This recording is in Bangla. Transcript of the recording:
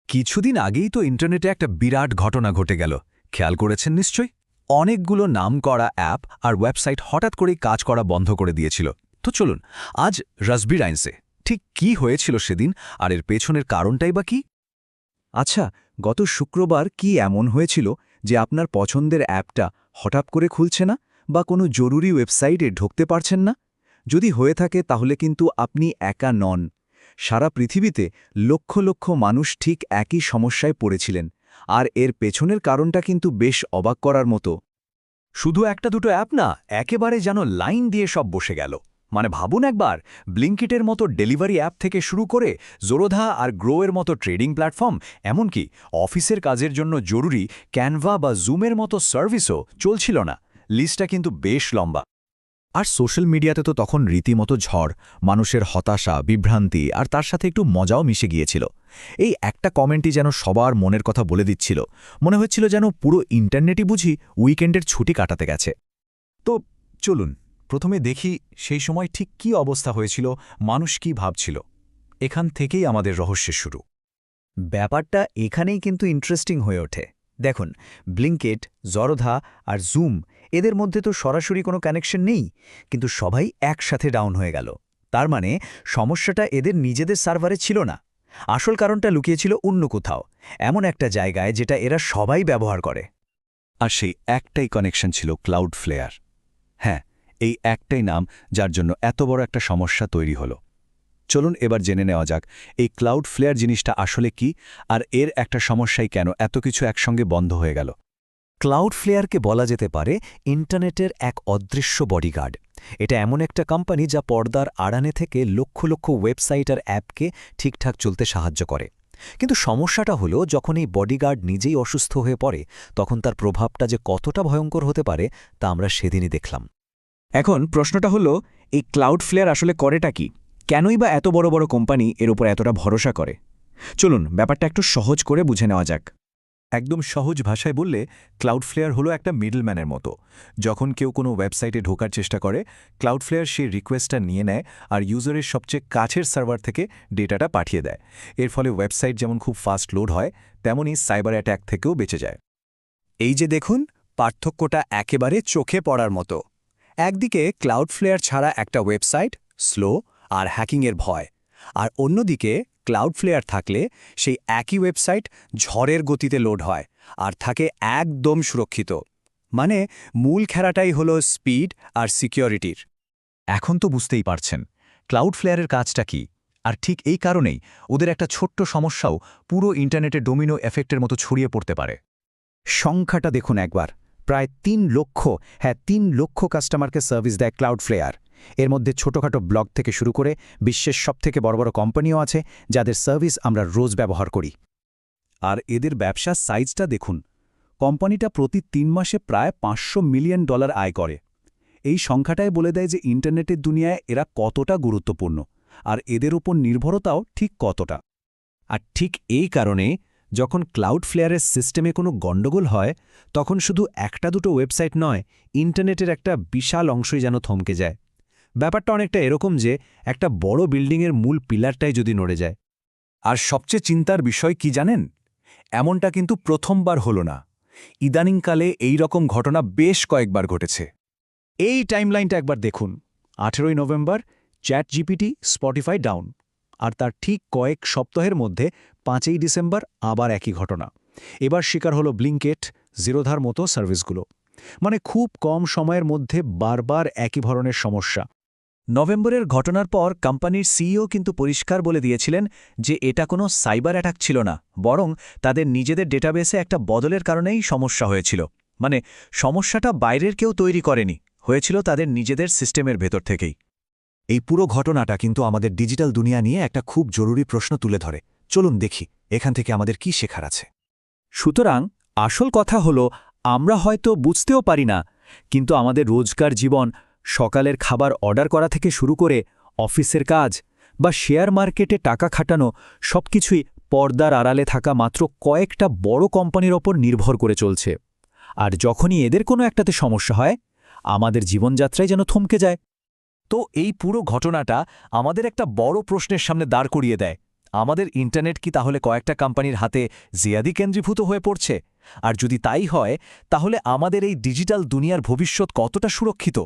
কিছুদিন আগেই তো ইন্টারনেটে একটা বিরাট ঘটনা ঘটে গেল। খেয়াল করেছেন নিশ্চয়ই? অনেকগুলো নামকরা অ্যাপ আর ওয়েবসাইট হঠাৎ করেই কাজ করা বন্ধ করে দিয়েছিল। তো চলুন আজ রাসবিরাইন্সে ঠিক কি হয়েছিল সেদিন, আর এর পেছনের কারণটাই বা কি? আচ্ছা, গত শুক্রবার কি এমন হয়েছিল যে আপনার পছন্দের অ্যাপটা হঠাৎ করে খুলছে না বা কোনো জরুরি ওয়েবসাইটে ঢুকতে পারছেন না? যদি হয়ে থাকে তাহলে কিন্তু আপনি একা নন। সারা পৃথিবীতে লক্ষ লক্ষ মানুষ ঠিক একই সমস্যায় পড়েছিলেন, আর এর পেছনের কারণটা কিন্তু বেশ অবাক করার মতো। শুধু একটা দুটো অ্যাপ না, একেবারে যেন লাইন দিয়ে সব বসে গেল। মানে ভাবুন একবার, ব্লিঙ্কিটের মতো ডেলিভারি অ্যাপ থেকে শুরু করে জোরোধা আর গ্রোয়ের মতো ট্রেডিং প্ল্যাটফর্ম, এমনকি অফিসের কাজের জন্য জরুরি ক্যানভা বা জুমের মতো সার্ভিসও চলছিল না। লিস্টটা কিন্তু বেশ লম্বা। আর সোশ্যাল মিডিয়াতে তো তখন রীতিমতো ঝড়, মানুষের হতাশা, বিভ্রান্তি আর তার সাথে একটু মজাও মিশে গিয়েছিল। এই একটা কমেন্টই যেন সবার মনের কথা বলে দিচ্ছিল। মনে হচ্ছিল যেন পুরো ইন্টারনেটই বুঝি উইকেন্ডের ছুটি কাটাতে গেছে। তো চলুন প্রথমে দেখি সেই সময় ঠিক কী অবস্থা হয়েছিল, মানুষ কি ভাবছিল। এখান থেকেই আমাদের রহস্যের শুরু। ব্যাপারটা এখানেই কিন্তু ইন্টারেস্টিং হয়ে ওঠে। দেখুন, ব্লিঙ্কিট, জরোধা আর জুম, এদের মধ্যে তো সরাসরি কোনো কানেকশন নেই, কিন্তু সবাই একসাথে ডাউন হয়ে গেল। তার মানে সমস্যাটা এদের নিজেদের সার্ভারে ছিল না। আসল কারণটা লুকিয়েছিল অন্য কোথাও, এমন একটা জায়গায় যেটা এরা সবাই ব্যবহার করে। আর সেই একটাই কানেকশন ছিল ক্লাউডফ্লেয়ার। হ্যাঁ, এই একটাই নাম যার জন্য এত বড় একটা সমস্যা তৈরি হলো। চলুন এবার জেনে নেওয়া যাক এই ক্লাউডফ্লেয়ার জিনিসটা আসলে কি, আর এর একটা সমস্যাই কেন এত কিছু একসঙ্গে বন্ধ হয়ে গেল। ক্লাউডফ্লেয়ারকে বলা যেতে পারে ইন্টারনেটের এক অদৃশ্য বডিগার্ড। এটা এমন একটা কোম্পানি যা পর্দার আড়ালে থেকে লক্ষ লক্ষ ওয়েবসাইট আর অ্যাপকে ঠিকঠাক চলতে সাহায্য করে। কিন্তু সমস্যাটা হলো, যখন এই বডিগার্ড নিজেই অসুস্থ হয়ে পড়ে, তখন তার প্রভাবটা যে কতটা ভয়ঙ্কর হতে পারে তা আমরা সেদিনই দেখলাম। এখন প্রশ্নটা হলো, এই ক্লাউডফ্লেয়ার আসলে করেটা কি? কেনই বা এত বড় বড় কোম্পানি এর উপর এতটা ভরসা করে? চলুন ব্যাপারটা একটু সহজ করে বুঝে নেওয়া যাক। একদম সহজ ভাষায় বললে, ক্লাউডফ্লেয়ার হলো একটা মিডলম্যানের মতো। যখন কেউ কোনো ওয়েবসাইটে ঢোকার চেষ্টা করে, ক্লাউডফ্লেয়ার সেই রিকোয়েস্টটা নিয়ে নেয় আর ইউজারের সবচেয়ে কাছের সার্ভার থেকে ডেটাটা পাঠিয়ে দেয়। এর ফলে ওয়েবসাইট যেমন খুব ফাস্ট লোড হয়, তেমনই সাইবার অ্যাট্যাক থেকেও বেঁচে যায়। এই যে দেখুন, পার্থক্যটা একেবারে চোখে পড়ার মতো। একদিকে ক্লাউডফ্লেয়ার ছাড়া একটা ওয়েবসাইট স্লো আর হ্যাকিংয়ের ভয়, আর অন্যদিকে ক্লাউডফ্লেয়ার থাকলে সেই একই ওয়েবসাইট ঝড়ের গতিতে লোড হয় আর থাকে একদম সুরক্ষিত। মানে মূল খেলাটাই হলো স্পিড আর সিকিউরিটির। এখন তো বুঝতেই পারছেন ক্লাউডফ্লেয়ারের কাজটা কি। আর ঠিক এই কারণেই ওদের একটা ছোট্ট সমস্যাও পুরো ইন্টারনেটে ডোমিনো এফেক্টের মতো ছড়িয়ে পড়তে পারে। সংখ্যাটা দেখুন একবার, প্রায় ৩ লক্ষ, ৩ লক্ষ কাস্টমারকে সার্ভিস দেয় ক্লাউডফ্লেয়ার। এর মধ্যে ছোটখাটো ব্লগ থেকে শুরু করে বিশ্বের সবথেকে বড় বড় কোম্পানিও আছে যাদের সার্ভিস আমরা রোজ ব্যবহার করি। আর এদের ব্যবসার সাইজটা দেখুন। কোম্পানিটা প্রতি ৩ মাসে প্রায় $৫০০ মিলিয়ন আয় করে। এই সংখ্যাটাই বলে দেয় যে ইন্টারনেটের দুনিয়ায় এরা কতটা গুরুত্বপূর্ণ, আর এদের উপর নির্ভরতাও ঠিক কতটা। আর ঠিক এই কারণে যখন ক্লাউডফ্লেয়ারের সিস্টেমে কোনো গণ্ডগোল হয়, তখন শুধু একটা দুটো ওয়েবসাইট নয়, ইন্টারনেটের একটা বিশাল অংশই যেন থমকে যায়। ব্যাপারটা অনেকটা এরকম যে একটা বড় বিল্ডিংয়ের মূল পিলারটাই যদি নড়ে যায়। আর সবচেয়ে চিন্তার বিষয় কি জানেন? এমনটা কিন্তু প্রথমবার হলো না। ইদানিংকালে এই রকম ঘটনা বেশ কয়েকবার ঘটেছে। এই টাইমলাইনটা একবার দেখুন। 18ই নভেম্বর চ্যাটজিপিটি, স্পটিফাই ডাউন। আর তার ঠিক কয়েক সপ্তাহের মধ্যে 5ই ডিসেম্বর আবার একই ঘটনা। এবার শিকার হলো ব্লিঙ্কিট, জিরোধার মতো সার্ভিসগুলো। মানে খুব কম সময়ের মধ্যে বারবার একই ধরনের সমস্যা। নভেম্বরের ঘটনার পর কোম্পানির সিইও কিন্তু পরিষ্কার বলে দিয়েছিলেন যে এটা কোনো সাইবার অ্যাটাক ছিল না, বরং তাদের নিজেদের ডেটাবেসে একটা বদলের কারণেই সমস্যা হয়েছিল। মানে সমস্যাটা বাইরের কেউ তৈরি করেনি, হয়েছিল তাদের নিজেদের সিস্টেমের ভেতর থেকেই। এই পুরো ঘটনাটা কিন্তু আমাদের ডিজিটাল দুনিয়া নিয়ে একটা খুব জরুরি প্রশ্ন তুলে ধরে। চলুন দেখি এখান থেকে আমাদের কি শেখার আছে। সুতরাং আসল কথা হলো, আমরা হয়তো বুঝতেও পারি না, কিন্তু আমাদের রোজকার জীবন, সকালের খাবার অর্ডার করা থেকে শুরু করে অফিসের কাজ বা শেয়ার মার্কেটে টাকা খাটানো, সবকিছুই পর্দার আড়ালে থাকা মাত্র কয়েকটা বড় কোম্পানির ওপর নির্ভর করে চলছে। আর যখনই এদের কোনো একটাতে সমস্যা হয়, আমাদের জীবনযাত্রাই যেন থমকে যায়। তো এই পুরো ঘটনাটা আমাদের একটা বড় প্রশ্নের সামনে দাঁড় করিয়ে দেয়। আমাদের ইন্টারনেট কি তাহলে কয়েকটা কোম্পানির হাতে জিয়াদি কেন্দ্রীভূত হয়ে পড়ছে? আর যদি তাই হয়, তাহলে আমাদের এই ডিজিটাল দুনিয়ার ভবিষ্যৎ কতটা সুরক্ষিত?